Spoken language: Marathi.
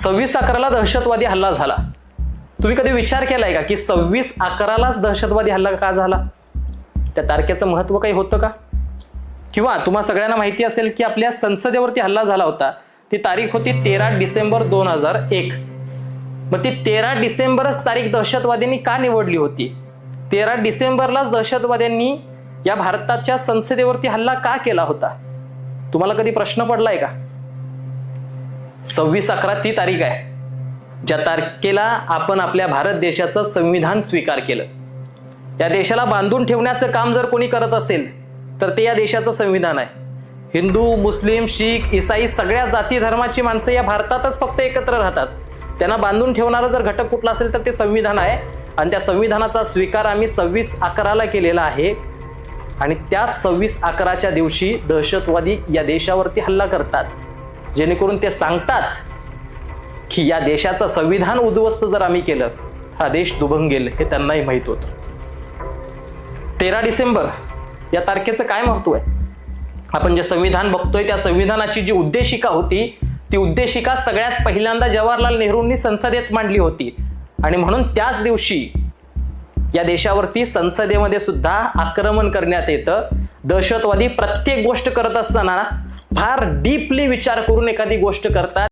26/11ला दहशतवादी हल्ला झाला. तुम्ही कधी विचार केलाय का की 26/11लाच दहशतवादी हल्ला का झाला? त्या तारखेचं महत्व काही होतं का? किंवा तुम्हा सगळ्यांना माहिती असेल की आपल्या संसदेवरती हल्ला झाला होता. ती तारीख होती 13 डिसेंबर 2001. मग ती 13 डिसेंबरच तारीख दहशतवाद्यांनी का निवडली होती? 13 डिसेंबरलाच दहशतवाद्यांनी या भारताच्या संसदेवरती हल्ला का केला होता? तुम्हाला कधी प्रश्न पडलाय का? 26/11 ती तारीख आहे ज्या तारखेला आपण आपल्या भारत देशाचं संविधान स्वीकार केलं. या देशाला बांधून ठेवण्याचं काम जर कोणी करत असेल तर ते या देशाचं संविधान आहे. हिंदू, मुस्लिम, शीख, ईसाई सगळ्या जाती धर्माची माणसं या भारतातच फक्त एकत्र राहतात. त्यांना बांधून ठेवणारा जर घटक कुठला असेल तर ते संविधान आहे. आणि त्या संविधानाचा स्वीकार आम्ही 26/11ला केलेला आहे. आणि त्याच 26/11च्या दिवशी दहशतवादी या देशावरती हल्ला करतात, जेणेकरून ते सांगतात की या देशाचं संविधान उद्ध्वस्त जर आम्ही केलं हा देश दुभंगेल, हे त्यांनाही माहित होतं. 13 डिसेंबर या तारखेचं काय महत्व आहे? आपण जे संविधान बघतोय त्या संविधानाची जी उद्देशिका होती ती उद्देशिका सगळ्यात पहिल्यांदा जवाहरलाल नेहरूंनी संसदेत मांडली होती. आणि म्हणून त्याच दिवशी या देशावरती संसदेमध्ये सुद्धा आक्रमण करण्यात येतं. दहशतवादी प्रत्येक गोष्ट करत असताना फार डीपली विचार करून एखादी गोष्ट करतात.